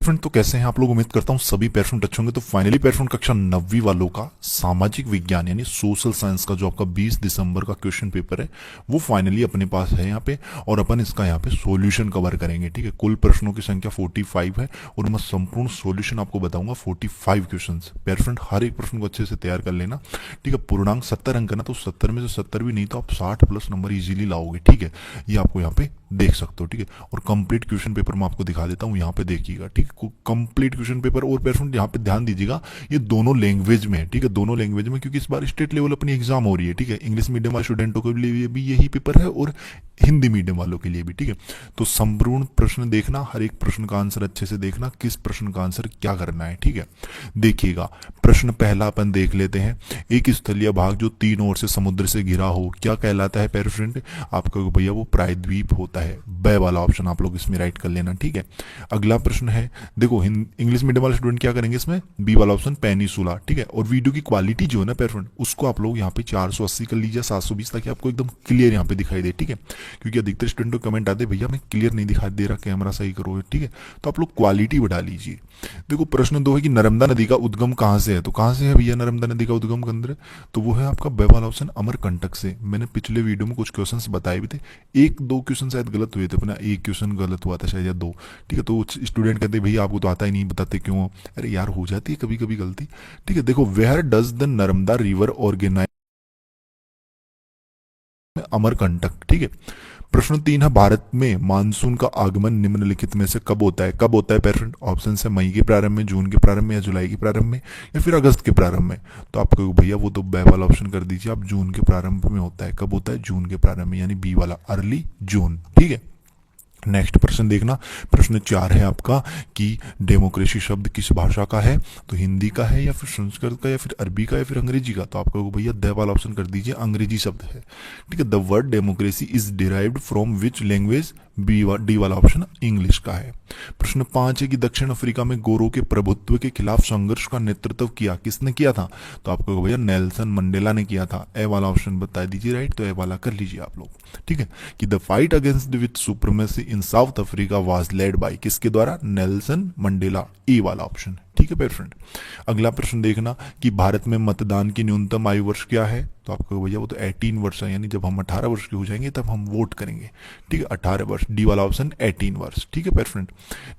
Friend, तो कैसे हैं आप लोग। उम्मीद करता हूं सभी पेयर फ्रेंड अच्छे होंगे। तो फाइनली पेयर फ्रेंड कक्षा 9वीं वालों का सामाजिक विज्ञान यानी सोशल साइंस का जो आपका 20 दिसंबर का क्वेश्चन पेपर है वो फाइनली अपने पास है यहाँ पे, और अपन इसका यहाँ पे सॉल्यूशन कवर करेंगे। ठीक है, कुल प्रश्नों की संख्या 45 है और मैं संपूर्ण सॉल्यूशन आपको बताऊंगा। 45 क्वेश्चन पेयर फ्रेंड, हर एक प्रश्न को अच्छे से तैयार कर लेना। ठीक है, पूर्णांक 70 अंक है ना, तो 70 में से 70 भी नहीं तो आप 60 प्लस नंबर इजीली लाओगे। ठीक है, ये आपको यहाँ पे देख सकते हो। ठीक है, और कंप्लीट क्वेश्चन पेपर मैं आपको दिखा देता हूँ, यहाँ पे देखिएगा। ठीक है, कंप्लीट क्वेश्चन पेपर। और पेरेंट यहाँ पे ध्यान दीजिएगा, ये दोनों लैंग्वेज में है। ठीक है, दोनों लैंग्वेज में, क्योंकि इस बार स्टेट लेवल अपनी एग्जाम हो रही है। ठीक है, इंग्लिश मीडियम वाले स्टूडेंटों के लिए भी यही पेपर है और हिंदी मीडियम वालों के लिए भी। ठीक है, तो संपूर्ण प्रश्न देखना, हर एक प्रश्न का आंसर अच्छे से देखना, किस प्रश्न का आंसर क्या करना है। ठीक है, देखिएगा प्रश्न पहला अपन देख लेते हैं। एक स्थलीय भाग जो 3 ओर से समुद्र से घिरा हो क्या कहलाता है पेरेंट? आपका भैया वो प्रायद्वीप होता है। ब वाला ऑप्शन आप लोग इसमें राइट कर लेना। ठीक है, अगला प्रश्न है, देखो इंग्लिश मीडियम वाले स्टूडेंट क्या करेंगे इसमें, बी वाला ऑप्शन पेनिसुला। ठीक है, और वीडियो की क्वालिटी जो है ना पेरेंट, उसको आप लोग यहाँ पे 480 कर लीजिए, 720, ताकि आपको एकदम क्लियर यहाँ पे दिखाई दे। ठीक है, क्योंकि अधिकतर स्टूडेंट को कमेंट आते भैया मैं क्लियर नहीं दिखाई दे रहा, कैमरा सही करो। ठीक है, तो आप लोग क्वालिटी बढ़ा लीजिए। देखो प्रश्न 2 है कि नर्मदा नदी का उद्गम कहाँ से है, तो कहाँ से है भैया नर्मदा नदी का उद्गम केंद्र? तो वो है आपका ब वाला ऑप्शन अमरकंटक से। मैंने पिछले वीडियो में कुछ क्वेश्चंस बताए भी थे, 1-2 क्वेश्चन शायद गलत हुए थे अपना, एक क्वेश्चन गलत हुआ था शायद या 2। ठीक है, तो स्टूडेंट कहते भैया आपको तो आता ही नहीं, बताते क्यों? अरे यार हो जाती है कभी कभी गलती। ठीक है, देखो where does the Narmada river organise Amarkantak. ठीक है, प्रश्न 3 है, भारत में मानसून का आगमन निम्नलिखित में से कब होता है? कब होता है पेरेंट? ऑप्शन है मई के प्रारंभ में, जून के प्रारंभ में, या जुलाई के प्रारंभ में, या फिर अगस्त के प्रारंभ में। तो आपको भैया वो तो बी वाला ऑप्शन कर दीजिए आप, जून के प्रारंभ में होता है। कब होता है? जून के प्रारंभ में, यानी बी वाला अर्ली जून। ठीक है, नेक्स्ट प्रश्न देखना। प्रश्न 4 है आपका कि डेमोक्रेसी शब्द किस भाषा का है? तो हिंदी का है, या फिर संस्कृत का, या फिर अरबी का, या फिर अंग्रेजी का? तो आपको भैया द वाला ऑप्शन कर दीजिए, अंग्रेजी शब्द है। ठीक है, the word democracy is derived from which language? D वाला ऑप्शन इंग्लिश का है। प्रश्न 5 है कि दक्षिण अफ्रीका में गोरों के प्रभुत्व के खिलाफ संघर्ष का नेतृत्व किया किसने किया था? तो आपको भैया नेल्सन मंडेला ने किया था। ए वाला ऑप्शन बता दीजिए राइट, तो ए वाला कर लीजिए आप लोग। ठीक है, कि the fight against with supremacy in south Africa was led by, किसके द्वारा? Nelson Mandela. ई वाला ऑप्शन। ठीक है फ्रेंड, अगला प्रश्न देखना कि भारत में मतदान की न्यूनतम आयु वर्ष क्या है? तो आपको भैया वो तो 18 वर्ष है, यानी जब हम 18 वर्ष के हो जाएंगे तब हम वोट करेंगे। ठीक है, 18 वर्ष। डी वाला ऑप्शन 18 वर्ष। ठीक है फ्रेंड,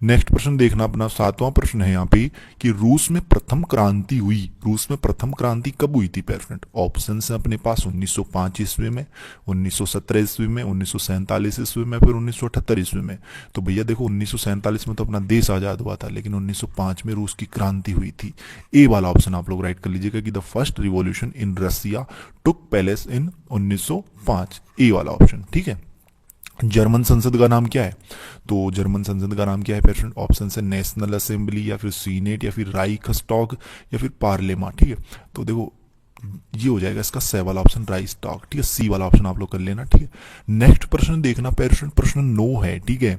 नेक्स्ट प्रश्न देखना अपना 7वां प्रश्न है यहाँ पे कि रूस में प्रथम क्रांति हुई। रूस में प्रथम क्रांति कब हुई थी फ्रेंड? ऑप्शन है अपने पास 1905 ईस्वी में, 1917 ईस्वी में, 1947 ईस्वी में, फिर 1978 ईस्वी में। तो भैया देखो 1947 में तो अपना देश आजाद हुआ था, लेकिन 1905 में रूस की क्रांति हुई थी। ए वाला ऑप्शन आप लोग राइट कर लीजिएगा कि the first revolution in Russia took place in 1905। A वाला ऑप्शन। ठीक है, जर्मन संसद का नाम क्या है? तो जर्मन संसद का नाम क्या है पेरेंट? ऑप्शन है नेशनल असेंबली, या फिर सीनेट, या फिर राइक्सटॉग, या फिर पार्लियामेंट। ठीक है, तो देखो ये हो जाएगा इसका सी वाला ऑप्शन राइक्सटॉग। ठीक है, सी वाला ऑप्शन आप लोग कर लेना। ठीक है, नेक्स्ट प्रश्न देखना पेरेंट, प्रश्न 9 है। ठीक है,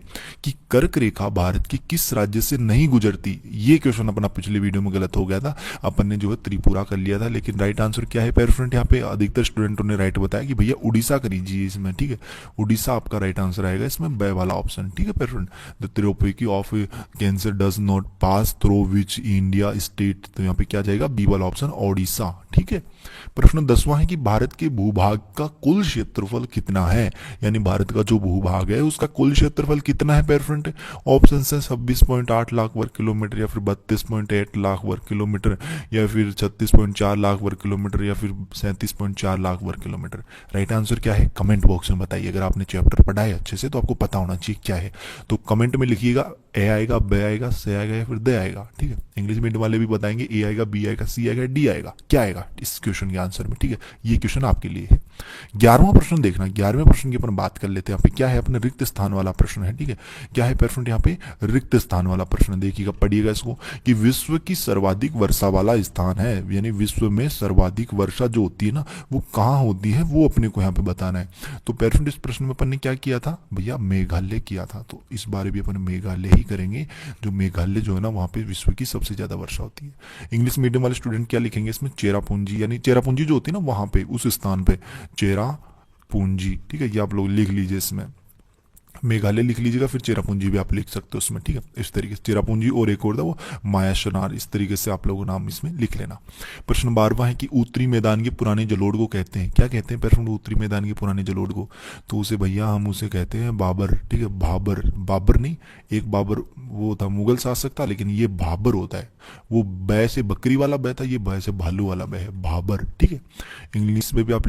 कि कर्क रेखा भारत के किस राज्य से नहीं गुजरती? ये क्वेश्चन अपना पिछले वीडियो में गलत हो गया था, अपन ने जो है त्रिपुरा कर लिया था, लेकिन राइट आंसर क्या है पेरेंट? यहाँ पे अधिकतर स्टूडेंटों ने राइट बताया कि भैया उड़ीसा करीजिए इसमें। ठीक है, उड़ीसा आपका राइट आंसर आएगा इसमें, बे वाला ऑप्शन। ठीक है parent, the Tripuri of cancer does not pass through which India state, तो यहाँ पे क्या जाएगा? बी वाला ऑप्शन ओडिशा। ठीक है, प्रश्न 10वां है कि भारत के भूभाग का कुल क्षेत्रफल कितना है? यानी भारत का जो भूभाग है उसका कुल क्षेत्रफल कितना है पेरेंट? ऑप्शन है 26.8 लाख वर्ग किलोमीटर, या फिर 32.8 लाख वर्ग किलोमीटर, या फिर 36.4 लाख वर्ग किलोमीटर, या फिर 37.4 लाख वर्ग किलोमीटर। राइट आंसर क्या है कमेंट बॉक्स में बताइए। अगर आपने चैप्टर पढ़ा है अच्छे से तो आपको पता होना चाहिए क्या है, तो कमेंट में लिखिएगा। ए आएगा, बे आएगा, से आएगा, या फिर दे आएगा। ठीक है, इंग्लिश मीडियम वाले भी बताएंगे ए आएगा, बी आएगा, सी आएगा, डी आएगा, क्या आएगा इस क्वेश्चन के आंसर में। ठीक है, ये क्वेश्चन आपके लिए है। 11वां प्रश्न देखना, 11वें प्रश्न की अपन बात कर लेते हैं। यहाँ पे क्या है? अपने रिक्त स्थान वाला प्रश्न है। ठीक है, क्या है पेरेंट? यहाँ पे रिक्त स्थान वाला प्रश्न देखिएगा, पढ़िएगा इसको कि विश्व की सर्वाधिक वर्षा वाला स्थान है, यानी विश्व में सर्वाधिक वर्षा जो होती है ना वो कहाँ होती है, वो अपने को यहाँ पे बताना है। तो पेरेंट इस प्रश्न में अपन ने क्या किया था भैया? मेघालय किया था, तो इस बार भी अपन मेघालय ही करेंगे। जो मेघालय जो है ना वहाँ पे विश्व की सबसे ज्यादा वर्षा होती है। इंग्लिश मीडियम वाले स्टूडेंट क्या लिखेंगे इसमें? चेरापूंजी, यानी चेरापूंजी जो होती है ना वहां पे, उस स्थान पे चेरापूंजी। ठीक है, ये आप लोग लिख लीजिए इसमें। मेघालय लिख लीजिएगा, फिर चेरापूंजी भी आप लिख सकते हो उसमें, ठीक है। इस तरीके से चेरापूंजी और एक और था वो मायाशनार, इस तरीके से आप लोगों नाम इसमें लिख लेना। प्रश्न 12वां है कि उत्तरी मैदान के पुराने जलोढ़ को कहते हैं, क्या कहते हैं पेरेंट उत्तरी मैदान के पुराने जलोढ़ को? तो उसे भैया हम उसे कहते हैं बाबर, ठीक है। बाबर, बाबर नहीं, एक बाबर वो था मुगल शासक था, लेकिन ये बाबर होता है। वो बै से बकरी वाला बै था, ये बै से भालू वाला बै है, बाबर, ठीक है। इंग्लिश में भी आप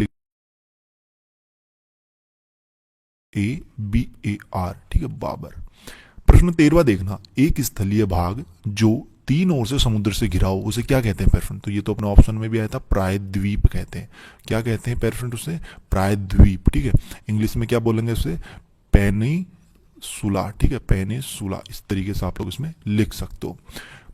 ABAR, ठीक है, बाबर। प्रश्न 13वां देखना, एक स्थलीय भाग जो 3 ओर से समुद्र से घिरा हो उसे क्या कहते हैं पेरफ्रेंड? तो ये तो अपने ऑप्शन में भी आया था, प्रायद्वीप कहते हैं। क्या कहते हैं पेरफ्रेंड उसे? प्रायद्वीप, ठीक है। इंग्लिश में क्या बोलेंगे उसे? पेनिसुला, ठीक है, पेनिसुला। इस तरीके से आप लोग इसमें लिख सकते हो।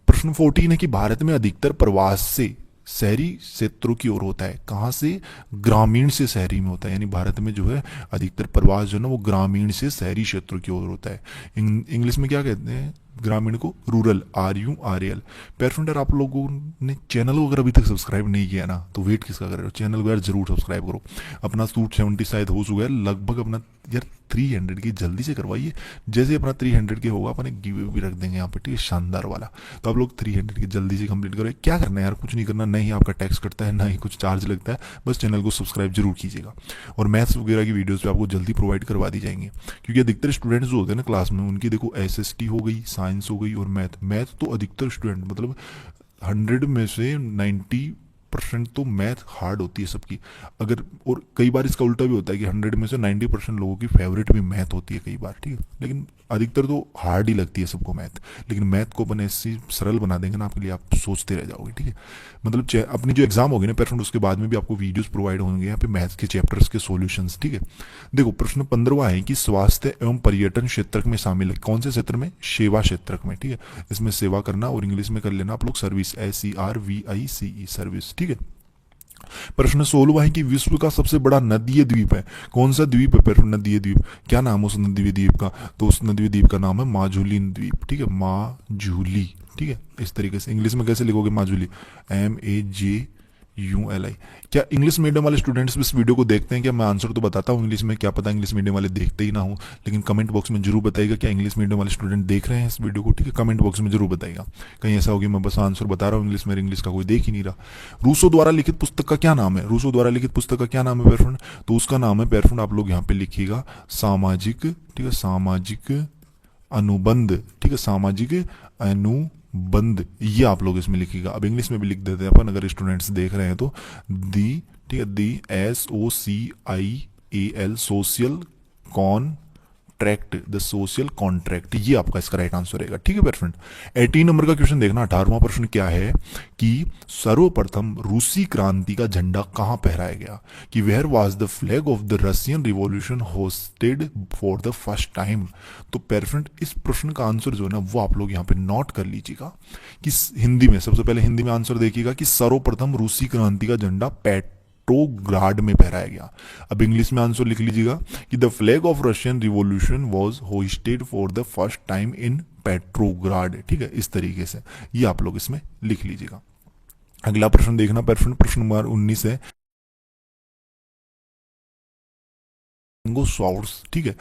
प्रश्न 14 है कि भारत में अधिकतर प्रवास से शहरी क्षेत्रों की ओर होता है, कहाँ से? ग्रामीण से शहरी में होता है, यानी भारत में जो है अधिकतर प्रवास जो है ना वो ग्रामीण से शहरी क्षेत्रों की ओर होता है। इंग्लिश में क्या कहते हैं ग्रामीण को? Rural, RURAL। पेरफेंडर, आप लोगों ने चैनल को अगर अभी तक सब्सक्राइब नहीं किया ना तो वेट किसका कर रहे हो? चैनल को यार जरूर सब्सक्राइब करो। अपना सूट 70 शायद हो चुका है लगभग, अपना यार 300 की जल्दी से करवाइए। जैसे अपना 300 के होगा अपने गिव भी रख देंगे यहाँ पे, ठीक है, शानदार वाला। तो आप लोग 300 की जल्दी से कंप्लीट करो। क्या करना है यार, कुछ नहीं करना, नहीं आपका टैक्स कटता है ना ही कुछ चार्ज लगता है, बस चैनल को सब्सक्राइब जरूर कीजिएगा। और मैथ्स वगैरह की वीडियोस पे आपको जल्दी प्रोवाइड करवा दी जाएंगी, क्योंकि अधिकतर स्टूडेंट्स जो होते हैं ना क्लास में उनकी देखो SST हो गई, साइंस हो गई और मैथ तो अधिकतर स्टूडेंट मतलब 100 में से 90% तो मैथ हार्ड होती है सबकी। अगर और कई बार इसका उल्टा भी होता है कि 100 में से 90% लोगों की फेवरेट भी मैथ होती है कई बार, ठीक है। लेकिन अधिकतर तो हार्ड ही लगती है सबको मैथ, लेकिन मैथ को अपन ऐसी सरल बना देंगे ना आपके लिए, आप सोचते रह जाओगे, ठीक है। मतलब अपनी जो एग्जाम होगी ना पेरेंट, उसके बाद में भी आपको वीडियोस प्रोवाइड होंगे यहाँ पे मैथ्स के चैप्टर्स के सॉल्यूशंस, ठीक है। देखो प्रश्न 15वां है कि स्वास्थ्य एवं पर्यटन क्षेत्र में शामिल है, कौन से क्षेत्र में? सेवा क्षेत्र में, ठीक है। इसमें सेवा करना और इंग्लिश में कर लेना आप लोग सर्विस, SERVICE, सर्विस, ठीक है। प्रश्न 16वां है कि विश्व का सबसे बड़ा नदीय द्वीप है, कौन सा द्वीप है पेरेंट? नदीय द्वीप, क्या नाम है उस नदीय द्वीप का? तो उस नदीय द्वीप का नाम है माजुली द्वीप, ठीक है, माजुली, ठीक है। इस तरीके से इंग्लिश में कैसे लिखोगे माजुली? MAJULI। क्या इंग्लिश मीडियम वाले स्टूडेंट्स इस वीडियो को देखते हैं? क्या मैं आंसर तो बताता हूँ इंग्लिश में, क्या पता इंग्लिश मीडियम वाले देखते ही ना हो, लेकिन कमेंट बॉक्स में जरूर बताइएगा क्या इंग्लिश मीडियम वाले स्टूडेंट देख रहे हैं इस वीडियो को, ठीक है। कमेंट बॉक्स में जरूर बताइएगा, कहीं ऐसा होगी मैं बस आंसर बता रहा हूँ इंग्लिश, मेरे इंग्लिश का कोई देख ही नहीं रहा। रूसो द्वारा लिखित पुस्तक का क्या नाम है? रूसो द्वारा लिखित पुस्तक का क्या नाम है पेरफुंड? तो उसका नाम है पेरफुंड, आप लोग यहाँ पे लिखिएगा सामाजिक, ठीक है, सामाजिक अनुबंध, ठीक है, सामाजिक अनुबंध, ये आप लोग इसमें लिखिएगा। अब इंग्लिश में भी लिख देते हैं अपन अगर स्टूडेंट्स देख रहे हैं तो, दी, ठीक है, दी SOCIAL, social contract, the social contract, ये आपका इसका राइट आंसर रहेगा, ठीक है पेरफेंट। 18 नंबर का क्वेश्चन देखना, 18वां प्रश्न क्या है कि सर्वप्रथम रूसी क्रांति का झंडा कहां फहराया गया? कि where was the flag of the Russian revolution hoisted for the first time? तो पेरफेंट इस प्रश्न का आंसर जो है ना वो आप लोग यहाँ पे नोट कर लीजिएगा कि हिंदी में, सबसे पहले हिंदी में आंसर देखिएगा कि सर्वप्रथम रूसी क्रांति का झंडा पेट्रोग्राड में फहराया गया। अब इंग्लिश में आंसर लिख लीजिएगा कि the flag of Russian revolution was hosted for the first time in Petrograd, ठीक है। इस तरीके से ये आप लोग इसमें लिख लीजिएगा। अगला प्रश्न देखना प्रश्न नंबर 19 है सॉर्स, ठीक है।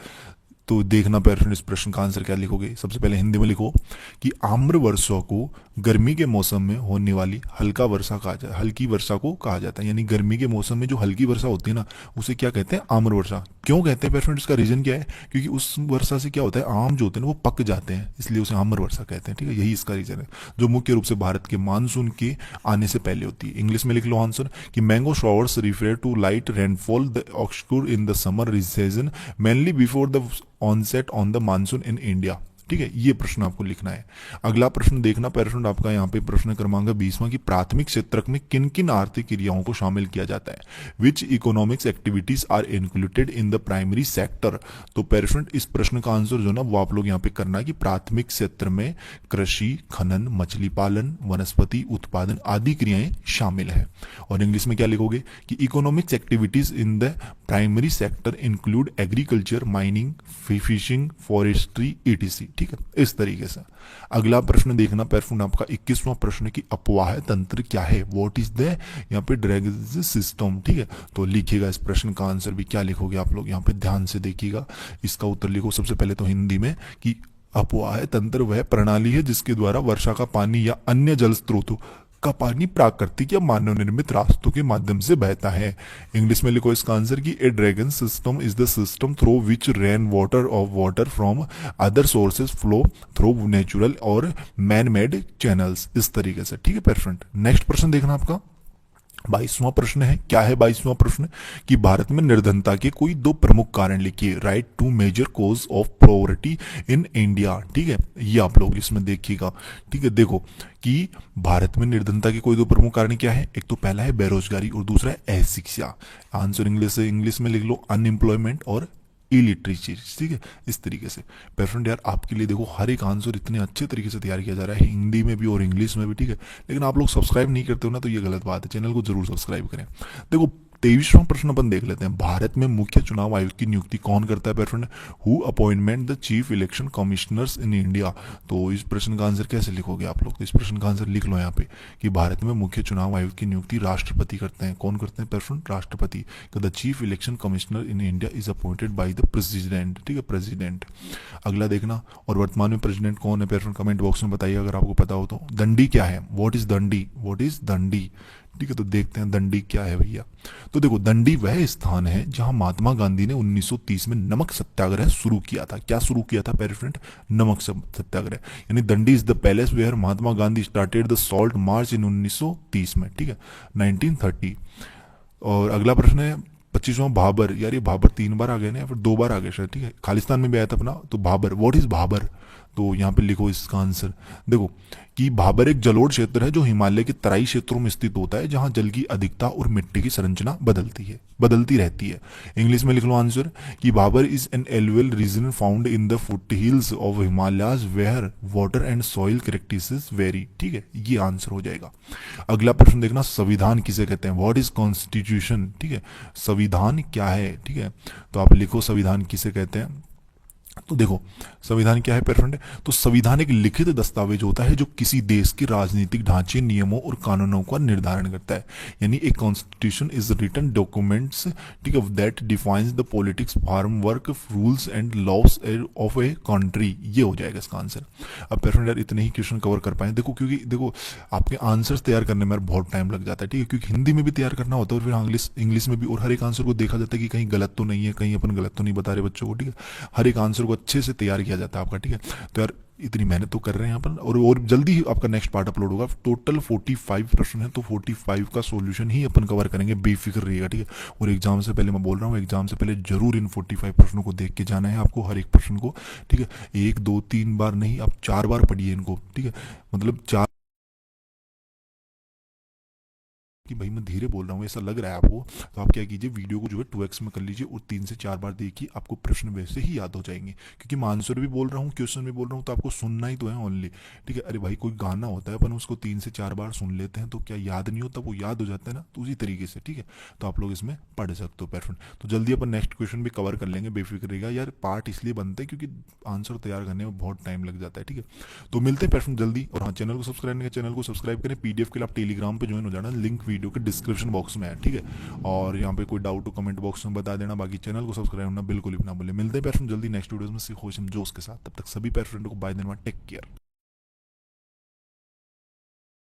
तो देखना पेरेंट इस प्रश्न का आंसर क्या लिखोगे? सबसे पहले हिंदी में लिखो कि आम्र वर्षा को गर्मी के मौसम में होने वाली हल्की वर्षा को कहा जाता है। यानी गर्मी के मौसम में जो हल्की वर्षा होती है ना उसे क्या कहते हैं? आम्र वर्षा। क्यों कहते हैं पेरेंट? इसका रीजन क्या है? क्योंकि उस वर्षा से क्या होता है, आम जो होते हैं ना वो पक जाते हैं, इसलिए उसे आम्र वर्षा कहते हैं, ठीक है। यही इसका रीजन है, जो मुख्य रूप से भारत के मानसून के आने से पहले होती है। इंग्लिश में लिख लो आंसर कि mango showers refer to light rainfall the occur in the summer season mainly before the onset on the monsoon in India, ठीक है। ये प्रश्न आपको लिखना है। अगला प्रश्न देखना पेरेंट आपका यहाँ पे प्रश्न क्रमांक 20वां की प्राथमिक क्षेत्र में किन किन आर्थिक क्रियाओं को शामिल किया जाता है? Which economics activities are included in the primary sector? तो पेरेंट इस प्रश्न का आंसर जो ना वो आप लोग यहाँ पे करना है कि प्राथमिक क्षेत्र में कृषि, खनन, मछली पालन, वनस्पति उत्पादन आदि क्रियाएं शामिल है। और इंग्लिश में क्या लिखोगे कि economics activities in the primary sector include agriculture, mining, fishing, forestry, ETC। ठीक है, इस तरीके से। अगला प्रश्न देखना पैरफून आपका 21वां प्रश्न की अपवाह तंत्र क्या है, व्हाट इज द यहाँ पे ड्रेनेज सिस्टम, ठीक है। तो लिखिएगा इस प्रश्न का आंसर भी, क्या लिखोगे आप लोग यहाँ पे ध्यान से देखिएगा, इसका उत्तर लिखो सबसे पहले तो हिंदी में कि अपवाह तंत्र वह प्रणाली है जिसके द्वारा वर्षा का पानी या अन्य जल स्रोतों का पानी प्राकृतिक या मानव निर्मित रास्तों के माध्यम से बहता है। इंग्लिश में लिखो इसका आंसर कि a drainage system is the system through which rain water of water from other sources flow through natural और मैन मेड चैनल्स, इस तरीके से, ठीक है पेरेंट। नेक्स्ट प्रश्न देखना आपका 22वां प्रश्न है, क्या है 22वां प्रश्न कि भारत में निर्धनता के कोई दो प्रमुख कारण लिखिए, write two major cause of poverty in India, ठीक है, ये आप लोग इसमें देखिएगा, ठीक है। देखो कि भारत में निर्धनता के कोई दो प्रमुख कारण क्या है, एक तो पहला है बेरोजगारी और दूसरा है अशिक्षा। आंसर इंग्लिश में लिख लो अनएम्प्लॉयमेंट और इलिटरेसी, ठीक है, इस तरीके से। पेरेंट यार आपके लिए देखो हर एक आंसर इतने अच्छे तरीके से तैयार किया जा रहा है, हिंदी में भी और इंग्लिश में भी, ठीक है। लेकिन आप लोग सब्सक्राइब नहीं करते हो ना, तो ये गलत बात है, चैनल को जरूर सब्सक्राइब करें। देखो 23वां प्रश्न अपन देख लेते हैं, भारत में मुख्य चुनाव आयुक्त की नियुक्ति कौन करता है parent, who appointment the chief election commissioners in India. तो इस प्रश्न का आंसर कैसे लिखोगे आप लोग, तो इस प्रश्न का आंसर लिख लो यहाँ पे कि भारत में मुख्य चुनाव आयुक्त की नियुक्ति राष्ट्रपति करते हैं। कौन करते हैं पेरेंट, राष्ट्रपति। The chief election commissioner in India is appointed by the president, ठीक है, प्रेसिडेंट। अगला देखना, और वर्तमान में प्रेसिडेंट कौन है पेरेंट, कमेंट बॉक्स में बताइए अगर आपको पता हो तो। दंडी क्या है, what is Dandi, what is Dandi, ठीक है। तो देखते हैं दंडी क्या है भैया। तो देखो दंडी वह स्थान है जहां महात्मा गांधी ने 1930 में नमक सत्याग्रह शुरू किया था। क्या शुरू किया था पेरेंट, नमक सत्याग्रह, यानी Dandi is the palace where Mahatma Gandhi started the salt march in 1930 में, ठीक है, 1930। और अगला प्रश्न है 25वां भाबर, यार ये भाबर 3 बार आ गए ना या फिर 2 बार आ गए शायद, ठीक है, खालिस्तान में भी आया था अपना, तो भाबर, व्हाट इज भाबर। तो यहाँ पे लिखो इसका आंसर, देखो कि भाबर एक जलोढ़ क्षेत्र है जो हिमालय के तराई क्षेत्रों में स्थित होता है, जहां जल की अधिकता और मिट्टी की संरचना बदलती रहती है। इंग्लिश में लिख लो आंसर कि Bhabar is an alluvial region found in the foothills of Himalayas where water and soil characteristics vary, ठीक है, ये आंसर हो जाएगा। अगला प्रश्न देखना, संविधान किसे कहते हैं, व्हाट इज कॉन्स्टिट्यूशन, ठीक है, संविधान क्या है, ठीक है। तो आप लिखो संविधान किसे कहते हैं। तो देखो संविधान क्या है पेरेंट, तो संविधान एक लिखित दस्तावेज होता है जो किसी देश के राजनीतिक ढांचे, नियमों और कानूनों का निर्धारण करता है, यानी एक कॉन्स्टिट्यूशन इज रिटन डॉक्यूमेंट्स, ठीक है, that defines the politics framework rules and laws of a country, ये हो जाएगा इसका आंसर। अब पेरेंट यार इतने ही क्वेश्चन कवर कर पाए, देखो क्योंकि देखो आपके आंसर्स तैयार करने में बहुत टाइम लग जाता है, ठीक है, क्योंकि हिंदी में भी तैयार करना होता है और फिर इंग्लिश में भी, और हर एक आंसर को देखा जाता है कि कहीं गलत तो नहीं है, कहीं अपन गलत तो नहीं बता रहे बच्चों को, ठीक है, हर एक आंसर को अच्छे से तैयार किया जाता है आपका, ठीक है। तो यार इतनी मेहनत तो कर रहे हैं यहाँ पर, और जल्दी ही आपका नेक्स्ट पार्ट अपलोड होगा। टोटल 45 प्रश्न है, तो 45 का सॉल्यूशन ही अपन कवर करेंगे, बेफिक्र रहिएगा, ठीक है। और एग्जाम से पहले मैं बोल रहा हूँ, एग्जाम से पहले जरूर इन 45 प्रश्नों को देख के जाना है आपको, हर एक प्रश्न को, ठीक है, 1 2 3 बार नहीं, आप 4 बार पढ़िए इनको, ठीक है, मतलब 4, कि भाई मैं धीरे बोल रहा हूँ ऐसा लग रहा है आपको, तो आप क्या कीजिए वीडियो को जो है 2x में कर लीजिए और 3 से 4 बार देखिए, आपको प्रश्न वैसे ही याद हो जाएंगे, क्योंकि मैं आंसर भी बोल रहा हूँ क्वेश्चन भी बोल रहा हूँ, तो आपको सुनना ही तो है ओनली, ठीक है। अरे भाई कोई गाना होता है अपन उसको 3 से 4 बार सुन लेते हैं तो क्या याद नहीं होता, वो याद हो जाता है ना, तो उसी तरीके से, ठीक है। तो आप लोग इसमें पढ़ सकते हो पेरेंट। तो जल्दी अपन नेक्स्ट क्वेश्चन भी कवर कर लेंगे, बेफिक्र रहेगा यार, पार्ट इसलिए बनते हैं क्योंकि आंसर तैयार करने में बहुत टाइम लग जाता है, ठीक है। तो मिलते हैं पेरेंट जल्दी, और हाँ चैनल को सब्सक्राइब करें, पीडीएफ के लिए आप टेलीग्राम पे ज्वाइन हो जाना, लिंक वीडियो के डिस्क्रिप्शन बॉक्स में है, ठीक है। और यहाँ पे कोई डाउट हो कमेंट बॉक्स में बता देना, बाकी चैनल को सब्सक्राइब करना बिल्कुल भी ना भूले। मिलते हैं पेरेंट जल्दी नेक्स्ट वीडियोस में, जोश के साथ, तब तक सभी पेरेंट को बाय देना, टेक केयर।